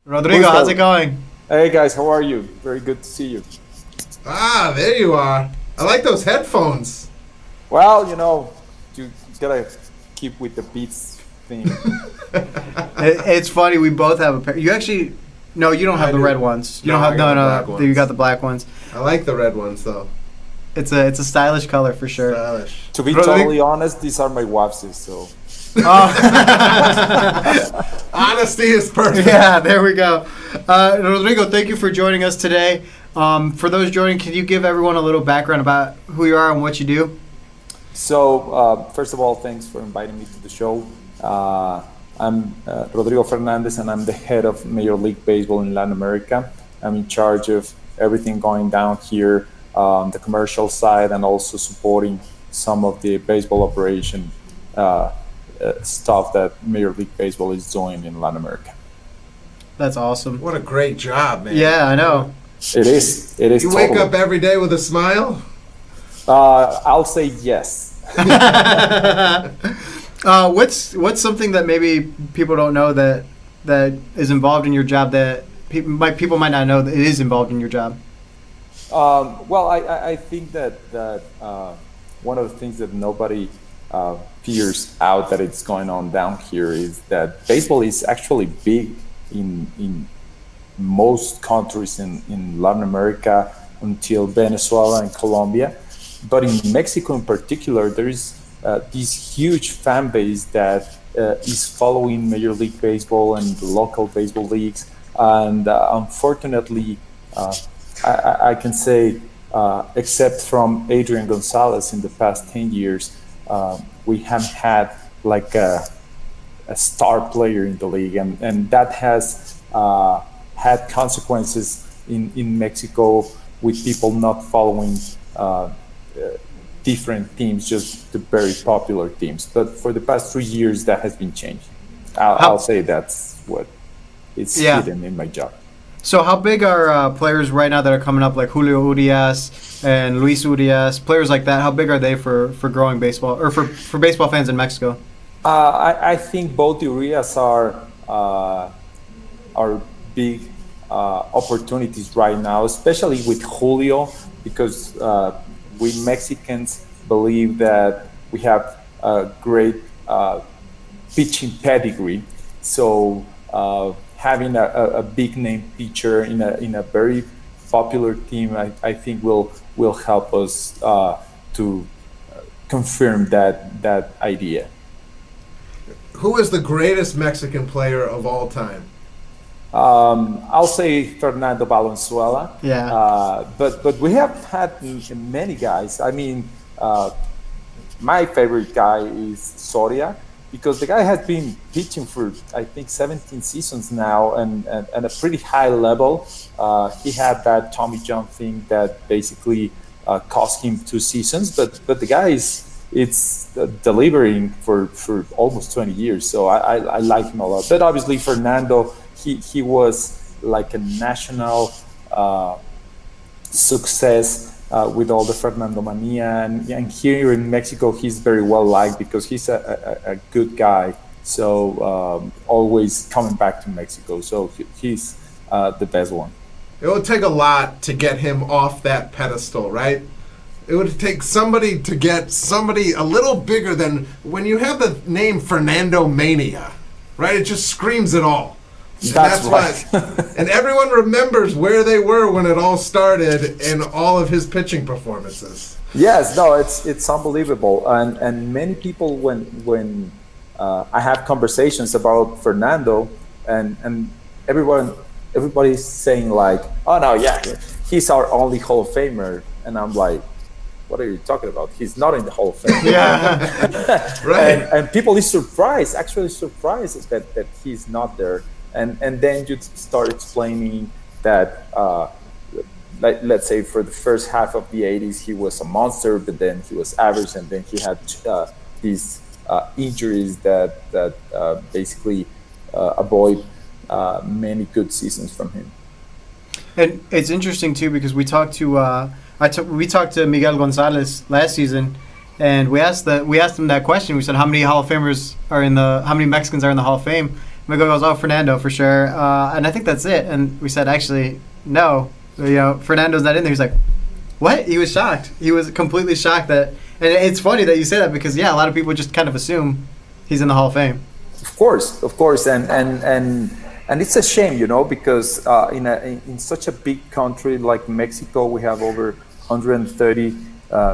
Rodrigo, how's it going? Hey guys, how are you? Very good to see you. Ah, there you are. I like those headphones. Well, you gotta keep with the beats thing. It's funny. We both have a pair. You actually, no, you don't have I the do. red ones. You No, don't have I got the black no. ones. You got the black ones. I like the red ones though. It's a stylish color for sure. Stylish. To be Rodrigo- totally honest, these are my wife's, so Honesty is perfect. Yeah, there we go. Rodrigo, thank you for joining us today. For those joining, can you give everyone a little background about who you are and what you do? So, first of all, thanks for inviting me to the show. I'm Rodrigo Fernández, and I'm the head of Major League Baseball in Latin America. I'm in charge of everything going down here, the commercial side, and also supporting some of the baseball operation stuff that Major League Baseball is doing in Latin America. That's awesome. What a great job, man. Yeah, I know. It is. It is. You totally. wake up every day with a smile? I'll say yes. What's something that maybe people don't know that is involved in your job that people might not know that it is involved in your job? Well, I think that one of the things that nobody figures out that it's going on down here is that baseball is actually big in most countries in Latin America until Venezuela and Colombia. But in Mexico in particular, there is this huge fan base that is following Major League Baseball and the local baseball leagues. And unfortunately, I can say, except from Adrian Gonzalez in the past 10 years, we haven't had like a star player in the league. And that has had consequences in Mexico with people not following different teams, just the very popular teams. But for the past 3 years, that has been changing. I'll say that's what is hidden in my job. So how big are players right now that are coming up, like Julio Urias and Luis Urias, players like that? How big are they for growing baseball, or for baseball fans in Mexico? I think both Urias are big opportunities right now, especially with Julio, because we Mexicans believe that we have a great pitching pedigree. So having a big name pitcher in a very popular team, I think will help us to confirm that idea. Who is the greatest Mexican player of all time? I'll say Fernando Valenzuela. Yeah. But we have had many guys. I mean, my favorite guy is Soria, because the guy has been pitching for, I think, 17 seasons now, and at a pretty high level. He had that Tommy John thing that basically cost him 2 seasons, but the guy it's delivering for almost 20 years. So I like him a lot. But obviously Fernando, he was like a national success with all the Fernando mania, and here in Mexico he's very well liked because he's a good guy. So always coming back to Mexico. So he's the best one. It would take a lot to get him off that pedestal, right? It would take somebody to get somebody a little bigger than when you have the name Fernando Mania, right? It just screams it all. That's right. Why, and everyone remembers where they were when it all started and all of his pitching performances. Yes, no, it's unbelievable, and many people when I have conversations about Fernando, and everybody's saying like, oh no, yeah, he's our only Hall of Famer, and I'm like, what are you talking about? He's not in the Hall of Fame. Yeah. Right. And people is surprised that he's not there. And then you start explaining that, let's say for the first half of the 80s, he was a monster, but then he was average, and then he had these injuries that basically avoid many good seasons from him. And it's interesting too because we talked to we talked to Miguel Gonzalez last season, and we asked him that question. We said how many Hall of Famers are how many Mexicans are in the Hall of Fame, Miguel goes, "Oh, Fernando for sure," and I think that's it. And we said, actually, no, Fernando's not in there. He's like, "What?" He was shocked. He was completely shocked that. And it's funny that you say that because a lot of people just kind of assume he's in the Hall of Fame. Of course, and it's a shame, because in such a big country like Mexico, we have over 130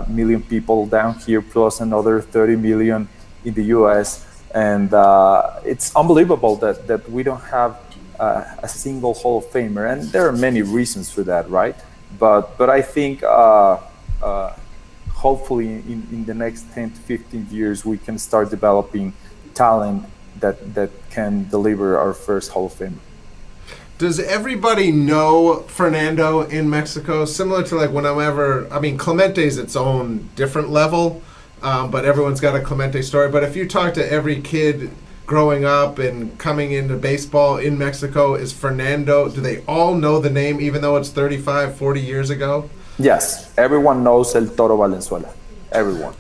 million people down here, plus another 30 million in the U.S. And it's unbelievable that we don't have a single Hall of Famer, and there are many reasons for that, right? But I think hopefully in the next 10 to 15 years we can start developing talent that can deliver our first Hall of Fame. Does everybody know Fernando in Mexico? Similar to Clemente's its own different level, but everyone's got a Clemente story. But if you talk to every kid growing up and coming into baseball in Mexico, is Fernando, do they all know the name even though it's 35, 40 years ago? Yes, everyone knows El Toro Valenzuela. Everyone.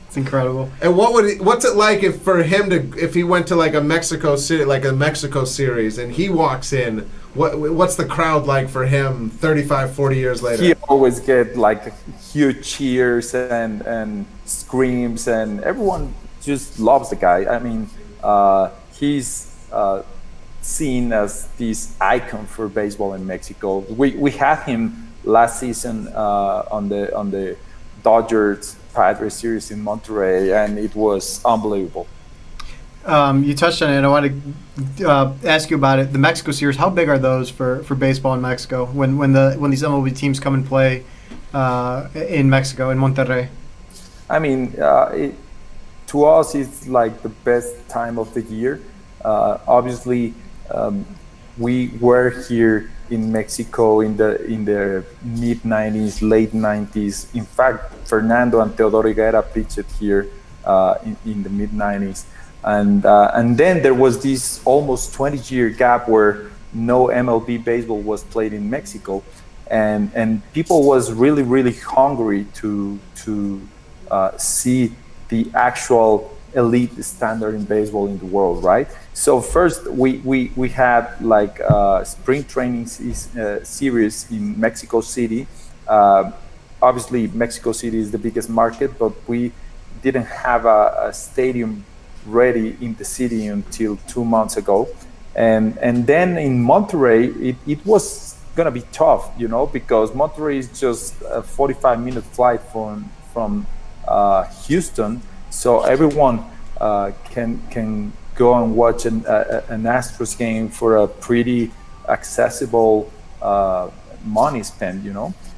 It's incredible. And what's it like if he went to like a Mexico City, like a Mexico series, and he walks in? What's the crowd like for him 35, 40 years later? He always get like huge cheers and screams, and everyone just loves the guy. I mean, he's seen as this icon for baseball in Mexico. We had him last season on the Dodgers Padres series in Monterrey, and it was unbelievable. You touched on it, and I want to ask you about it. The Mexico series, how big are those for baseball in Mexico? When these MLB teams come and play in Mexico, in Monterrey? I mean, to us, it's like the best time of the year. Obviously, we were here in Mexico in the mid 90s, late 90s. In fact, Fernando and Teodoro Higuera pitched here in the mid 90s, and then there was this almost 20-year gap where no MLB baseball was played in Mexico, and people was really hungry to see the actual elite standard in baseball in the world, right? So first we had like spring training series in Mexico City. Obviously Mexico City is the biggest market, but we didn't have a stadium ready in the city until 2 months ago. And then in Monterrey, it was gonna be tough, because Monterrey is just a 45-minute flight from Houston. So everyone can go and watch an Astros game for a pretty accessible money spent,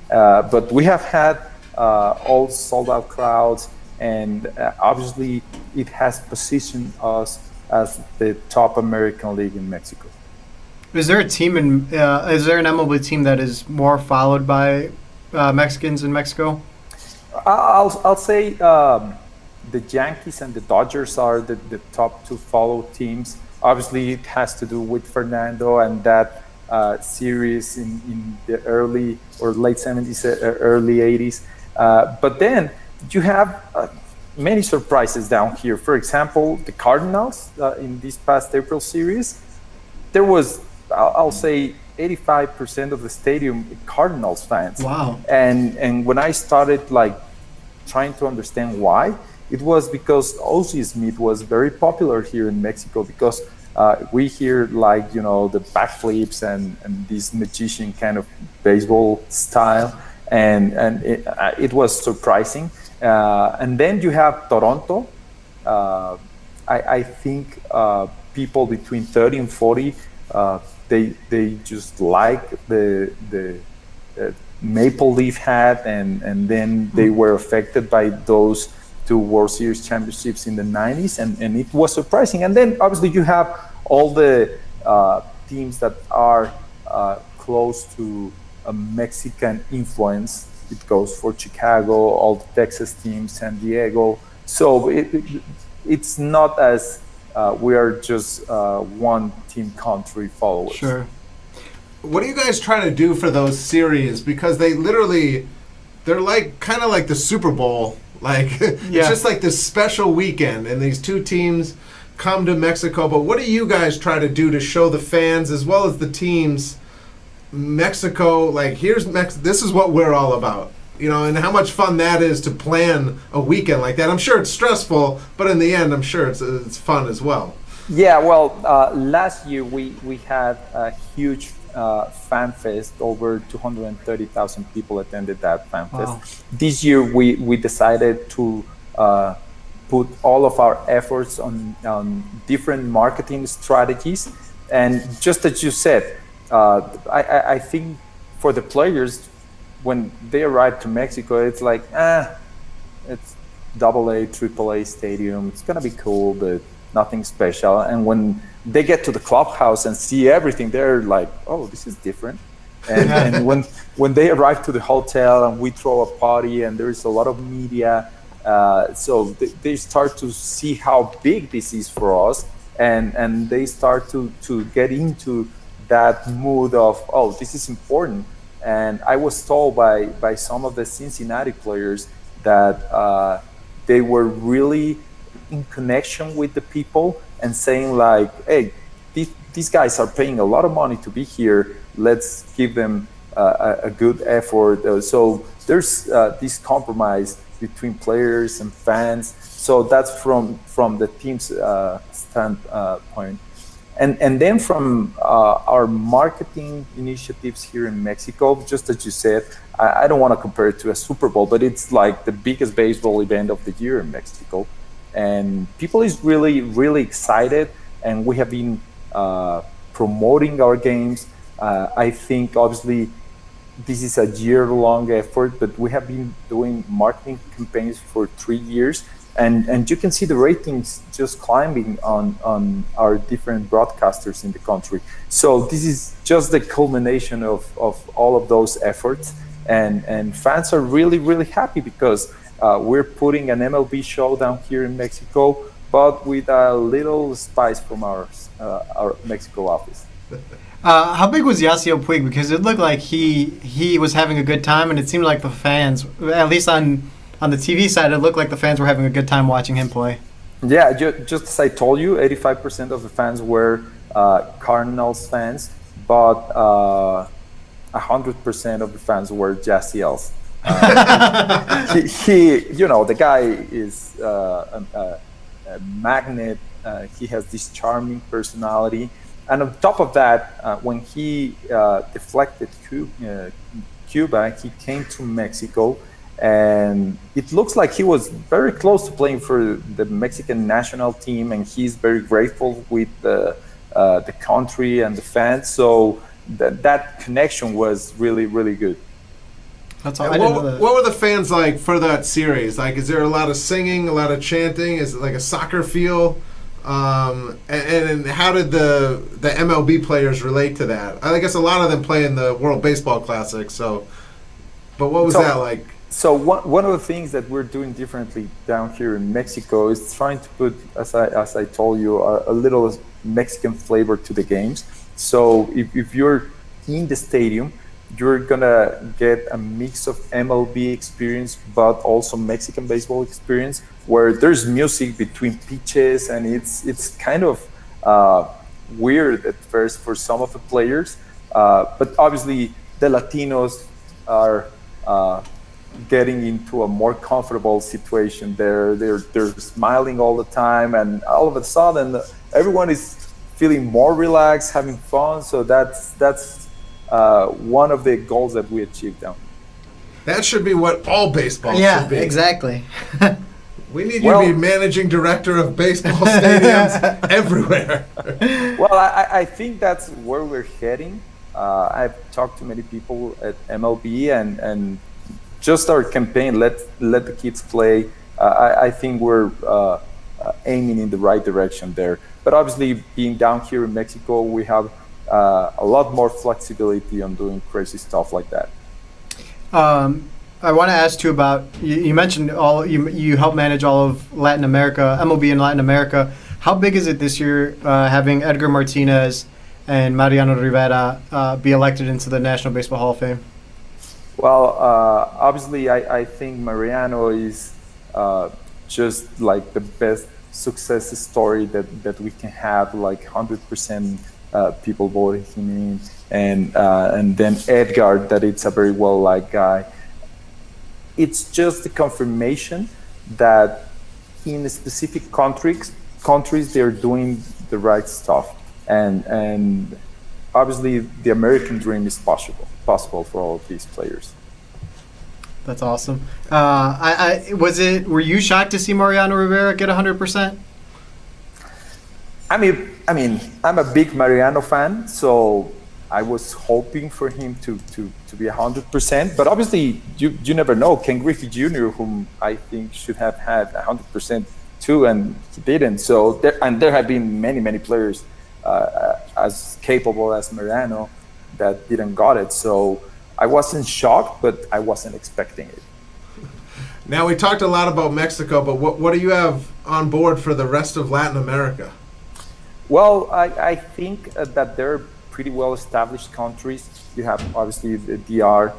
But we have had all sold-out crowds, and obviously it has positioned us as the top American league in Mexico. Is there a team is there an MLB team that is more followed by Mexicans in Mexico? I'll say the Yankees and the Dodgers are the top two follow teams. Obviously, it has to do with Fernando and that series in the early or late 70s, early 80s. But then you have many surprises down here. For example, the Cardinals in this past April series, there was, I'll say, 85% of the stadium Cardinals fans. Wow. And when I started trying to understand why, it was because Ozzie Smith was very popular here in Mexico, because we hear the backflips and this magician kind of baseball style, and it was surprising. And then you have Toronto. I think people between 30 and 40, they just like the maple leaf hat, and then they were affected by those two World Series championships in the 90s, and it was surprising. And then obviously you have all the teams that are close to a Mexican influence. It goes for Chicago, all the Texas teams, San Diego. So it's not as we are just one team country followers. Sure. What are you guys trying to do for those series? Because they're kind of like the Super Bowl. It's just like this special weekend, and these two teams come to Mexico, but what do you guys try to do to show the fans as well as the teams Mexico, like, this is what we're all about, and how much fun that is to plan a weekend like that. I'm sure it's stressful, but in the end, I'm sure it's fun as well. Yeah, well, last year we had a huge fan fest. Over 230,000 people attended that fan fest. Wow. This year we decided to put all of our efforts on different marketing strategies. And just as you said, I think for the players, when they arrive to Mexico, it's like, it's AA, AAA stadium. It's gonna be cool, but nothing special. And when they get to the clubhouse and see everything, they're like, oh, this is different. And when they arrive to the hotel and we throw a party and there's a lot of media, so they start to see how big this is for us, and they start to get into that mood of, oh, this is important. And I was told by some of the Cincinnati players that they were really in connection with the people and saying like, hey, these guys are paying a lot of money to be here. Let's give them a good effort. So there's this compromise between players and fans. So that's from the team's standpoint. And then from our marketing initiatives here in Mexico, just as you said, I don't want to compare it to a Super Bowl, but it's like the biggest baseball event of the year in Mexico. And people is really, really excited. And we have been promoting our games. I think obviously this is a year-long effort, but we have been doing marketing campaigns for 3 years. And you can see the ratings just climbing on our different broadcasters in the country. So this is just the culmination of all of those efforts. And fans are really, really happy because we're putting an MLB show down here in Mexico, but with a little spice from our Mexico office. How big was Yasiel Puig? Because it looked like he was having a good time, and it seemed like the fans, at least on the TV side, it looked like the fans were having a good time watching him play. Yeah, just as I told you, 85% of the fans were Cardinals fans, but 100% of the fans were Yasiel's. He, the guy is a magnet. He has this charming personality. And on top of that, when he deflected Cuba, he came to Mexico. And it looks like he was very close to playing for the Mexican national team, and he's very grateful with the country and the fans. So that connection was really, really good. That's all. I didn't know that. What were the fans like for that series? Like, is there a lot of singing, a lot of chanting? Is it like a soccer feel? And how did the MLB players relate to that? I guess a lot of them play in the World Baseball Classic. So, but what was that like? So one of the things that we're doing differently down here in Mexico is trying to put, as I told you, a little Mexican flavor to the games. So if you're in the stadium, you're gonna get a mix of MLB experience, but also Mexican baseball experience, where there's music between pitches, and it's kind of weird at first for some of the players, but obviously the Latinos are getting into a more comfortable situation. They're smiling all the time, and all of a sudden everyone is feeling more relaxed, having fun. So that's one of the goals that we achieved down. That should be what all baseball should be. Yeah, exactly. We need you to be managing director of baseball stadiums everywhere. Well, I think that's where we're heading. I've talked to many people at MLB, and just our campaign, let the kids play. I think we're aiming in the right direction there. But obviously, being down here in Mexico, we have a lot more flexibility on doing crazy stuff like that. I want to ask you about, you mentioned you help manage all of Latin America, MLB in Latin America. How big is it this year having Edgar Martinez and Mariano Rivera be elected into the National Baseball Hall of Fame? Well, obviously, I think Mariano is just like the best success story that we can have, like 100% people voting him in, and then Edgar, that it's a very well liked guy. It's just the confirmation that in specific countries they're doing the right stuff, and obviously the American dream is possible for all of these players. That's awesome. Were you shocked to see Mariano Rivera get 100%? I mean, I'm a big Mariano fan, so I was hoping for him to be 100%. But obviously, you never know. Ken Griffey Jr., whom I think should have had 100% too, and he didn't. So there have been many players as capable as Mariano that didn't got it. So I wasn't shocked, but I wasn't expecting it. Now, we talked a lot about Mexico, but what do you have on board for the rest of Latin America? Well, I think that they're pretty well-established countries. You have obviously the DR,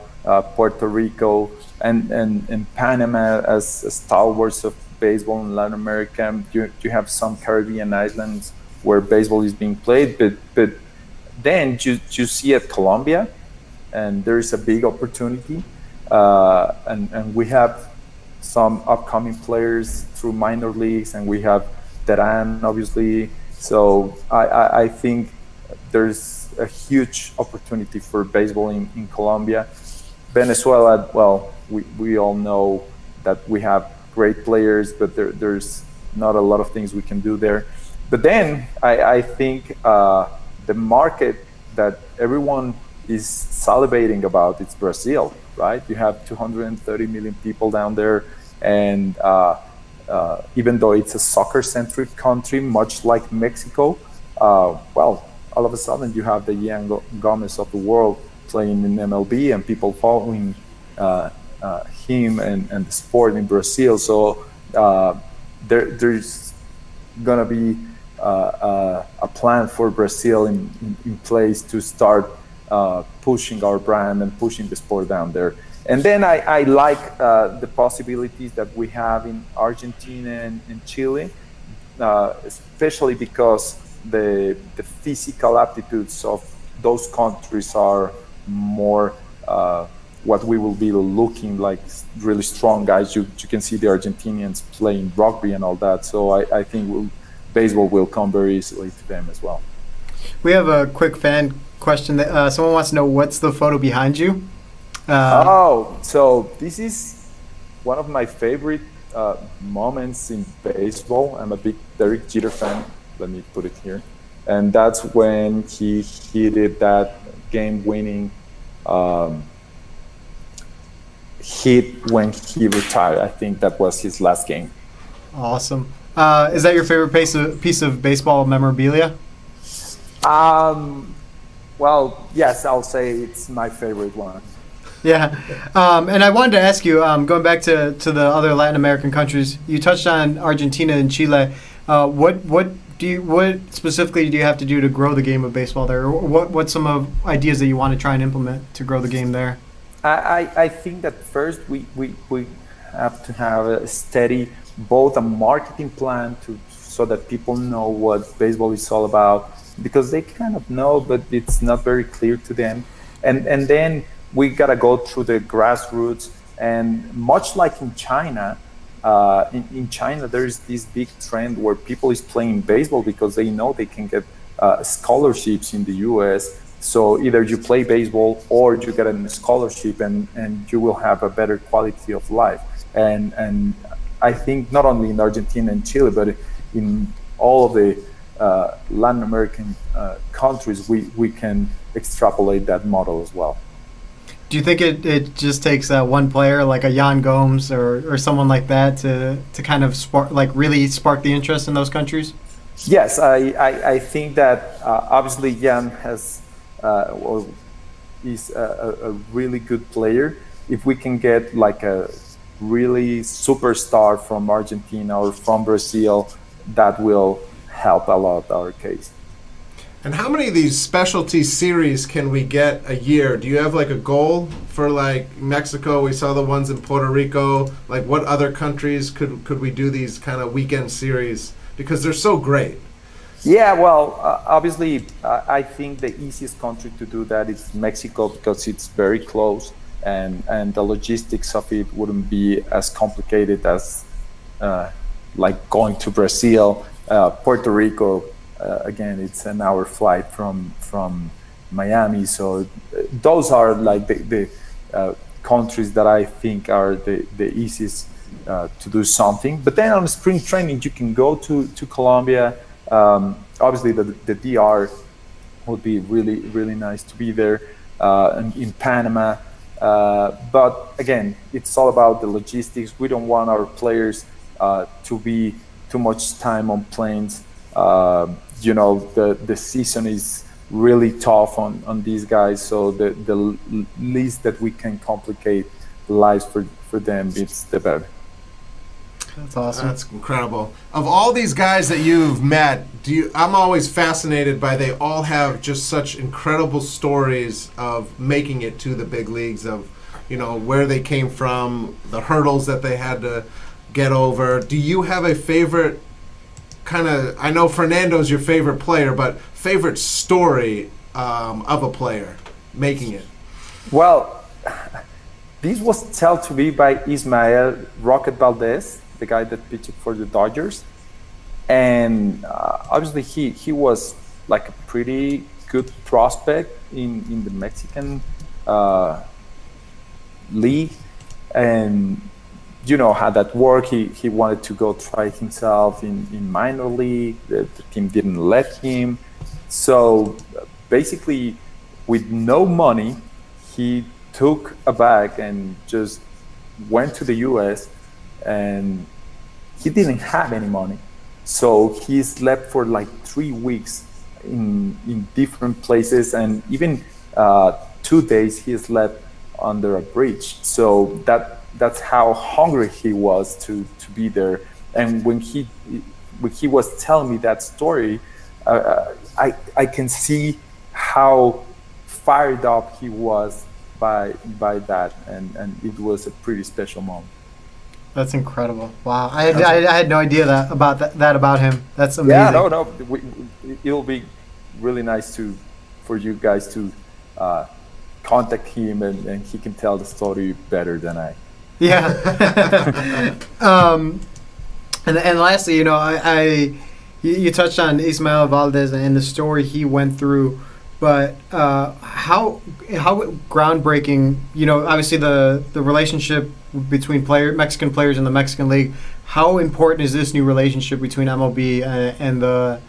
Puerto Rico, and Panama as stalwarts of baseball in Latin America. You have some Caribbean islands where baseball is being played, but then you see at Colombia, and there is a big opportunity, and we have some upcoming players through minor leagues, and we have Teran, obviously. So I think there's a huge opportunity for baseball in Colombia. Venezuela, well, we all know that we have great players, but there's not a lot of things we can do there. But then I think the market that everyone is salivating about, it's Brazil, right? You have 230 million people down there, and even though it's a soccer-centric country, much like Mexico, well, all of a sudden you have the Ian Gomez of the world playing in MLB, and people following him and the sport in Brazil. So there's gonna be a plan for Brazil in place to start pushing our brand and pushing the sport down there. And then I like the possibilities that we have in Argentina and Chile, especially because the physical aptitudes of those countries are more what we will be looking like, really strong guys. You can see the Argentinians playing rugby and all that. So I think baseball will come very easily to them as well. We have a quick fan question. That someone wants to know, what's the photo behind you? So this is one of my favorite moments in baseball. I'm a big Derek Jeter fan. Let me put it here. And that's when he hit that game-winning hit when he retired. I think that was his last game. Awesome. Is that your favorite piece of baseball memorabilia? Well, yes, I'll say it's my favorite one. Yeah, and I wanted to ask you, going back to the other Latin American countries, you touched on Argentina and Chile. What specifically do you have to do to grow the game of baseball there? What's some of ideas that you want to try and implement to grow the game there? I think that first we have to have a steady, both a marketing plan so that people know what baseball is all about, because they kind of know, but it's not very clear to them. And then we gotta go through the grassroots, and much like in China, in China there's this big trend where people is playing baseball because they know they can get scholarships in the U.S. So either you play baseball or you get a scholarship, and you will have a better quality of life. And I think not only in Argentina and Chile, but in all of the Latin American countries, we can extrapolate that model as well. Do you think it just takes one player like a Jan Gomes or someone like that to kind of really spark the interest in those countries? Yes, I think that obviously Jan is a really good player. If we can get like a really superstar from Argentina or from Brazil, that will help a lot our case. And how many of these specialty series can we get a year? Do you have like a goal for like Mexico? We saw the ones in Puerto Rico. Like what other countries could we do these kind of weekend series? because they're so great. Yeah, well, obviously, I think the easiest country to do that is Mexico because it's very close, and the logistics of it wouldn't be as complicated as like going to Brazil, Puerto Rico. Again, it's an hour flight from Miami, so those are like the countries that I think are the easiest to do something. But then on spring training, you can go to Colombia. Obviously, the DR would be really nice to be there, in Panama. But again, it's all about the logistics. We don't want our players to be too much time on planes. The season is really tough on these guys, so the least that we can complicate the lives for them, it's the better. That's awesome. That's incredible. Of all these guys that you've met, I'm always fascinated by they all have just such incredible stories of making it to the big leagues, of where they came from, the hurdles that they had to get over. Do you have a favorite I know Fernando's your favorite player, but favorite story of a player making it? Well, this was told to me by Ismael Rocket Valdez, the guy that pitched for the Dodgers, and obviously he was like a pretty good prospect in the Mexican league, and you know how that worked. He wanted to go try himself in minor league. The team didn't let him, so basically with no money he took a bag and just went to the US, and he didn't have any money, so he slept for like 3 weeks in different places, and even 2 days he slept under a bridge. So that's how hungry he was to be there. And when he was telling me that story, I can see how fired up he was by that, and it was a pretty special moment. That's incredible. Wow, I had no idea that about him. That's amazing. Yeah, no, it'll be really nice for you guys to contact him, and he can tell the story better than I. Yeah. And lastly, you touched on Ismael Valdez and the story he went through, but how groundbreaking, obviously the relationship between Mexican players in the Mexican League. How important is this new relationship between MLB and the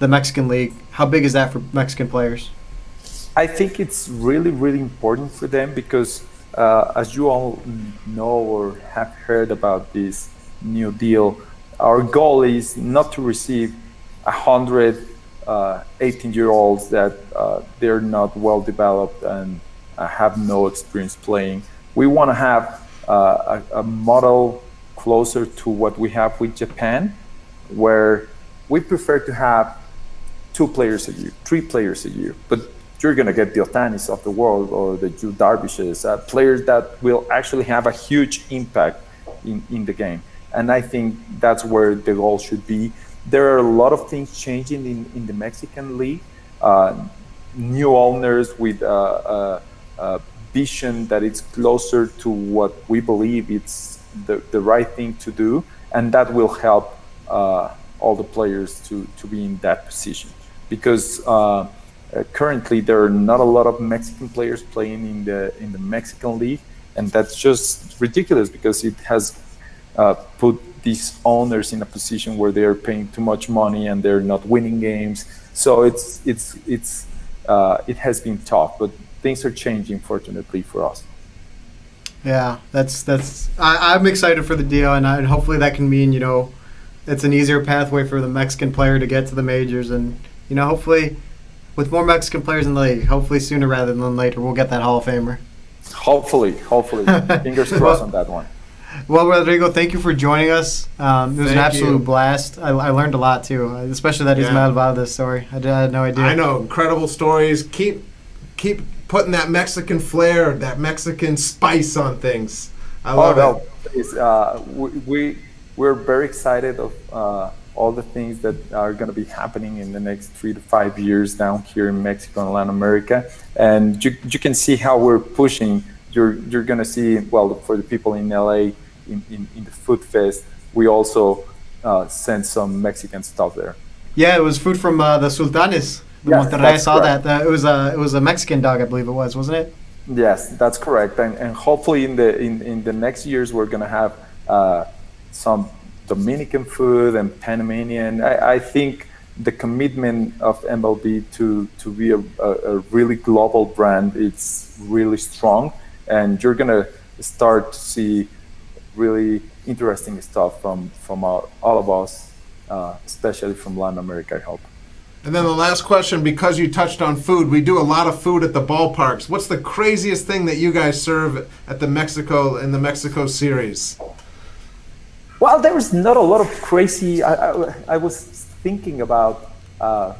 Mexican League? How big is that for Mexican players? I think it's really important for them because, as you all know or have heard about this new deal, our goal is not to receive 100 18-year-olds that they're not well developed and have no experience playing. We want to have a model closer to what we have with Japan, where we prefer to have 2 players a year, 3 players a year, but you're going to get the Otanis of the world or the Yu Darvishes, players that will actually have a huge impact in the game. And I think that's where the goal should be. There are a lot of things changing in the Mexican League. New owners with a vision that it's closer to what we believe it's the right thing to do, and that will help all the players to be in that position. Because currently there are not a lot of Mexican players playing in the Mexican League, and that's just ridiculous because it has put these owners in a position where they are paying too much money and they're not winning games. So it has been tough, but things are changing, fortunately for us. Yeah, I'm excited for the deal, and hopefully that can mean it's an easier pathway for the Mexican player to get to the majors, and hopefully with more Mexican players in the league, hopefully sooner rather than later, we'll get that Hall of Famer. Hopefully, fingers crossed on that one. Well, Rodrigo, thank you for joining us. It was an absolute blast. I learned a lot too, especially that Ismael Valdez story. I had no idea. I know, incredible stories. Keep putting that Mexican flair, that Mexican spice on things. I love it. We're very excited of all the things that are going to be happening in the next 3 to 5 years down here in Mexico and Latin America. And you can see how we're pushing. You're going to see, well, for the people in LA, in the food fest, we also sent some Mexican stuff there. Yeah, it was food from the Sultanes. The Yes, Monterrey. I that's saw correct. that. It was a Mexican dog, I believe it was, wasn't it? Yes, that's correct. And hopefully in the next years we're going to have some Dominican food and Panamanian. I think the commitment of MLB to be a really global brand, it's really strong, and you're going to start to see really interesting stuff from all of us, especially from Latin America, I hope. And then the last question, because you touched on food, we do a lot of food at the ballparks. What's the craziest thing that you guys serve at the Mexico series? Well, there's not a lot of crazy. I was thinking about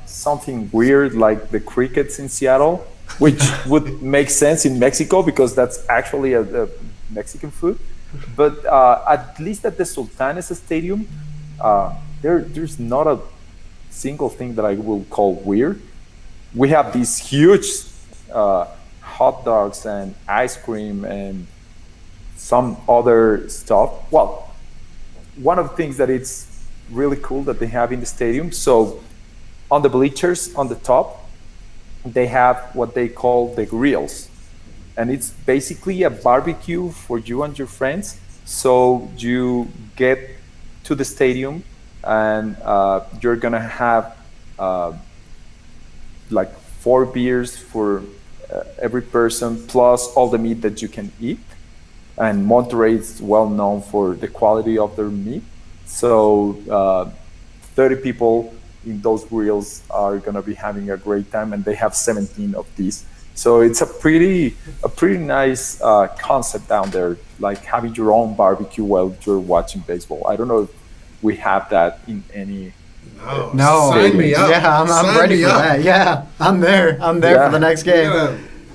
something weird like the crickets in Seattle, which would make sense in Mexico because that's actually a Mexican food. But at least at the Sultanes Stadium, there's not a single thing that I will call weird. We have these huge hot dogs and ice cream and some other stuff. Well, one of the things that it's really cool that they have in the stadium, so on the bleachers on the top, they have what they call the grills. And it's basically a barbecue for you and your friends. So you get to the stadium and you're gonna have like 4 beers for every person, plus all the meat that you can eat. And Monterrey is well known for the quality of their meat. So 30 people in those grills are gonna be having a great time, and they have 17 of these. So it's a pretty nice concept down there, like having your own barbecue while you're watching baseball. I don't know if we have that in any. No. Sign me up. Yeah, I'm Sign ready me for up. that. Yeah, I'm there. For the next game.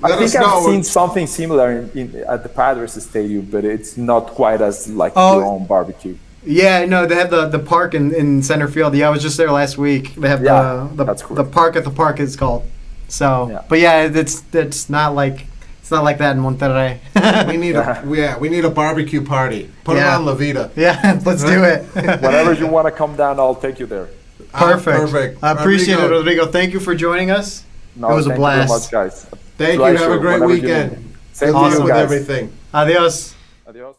I think I've seen something similar at the Padres Stadium, but it's not quite as like your own barbecue. Yeah, no, they have the park in center field. Yeah, I was just there last week. They have the park at the park is called. So, but yeah, it's not like that in Monterrey. we need a barbecue party. Put it on La Vida. Yeah, let's do it. Whenever you want to come down, I'll take you there. Perfect. I appreciate it, Rodrigo. Thank you for joining us. No, it was a blast. Thank you very much, guys. Thank you. Have a great weekend. Good luck with everything. Adios. Adios.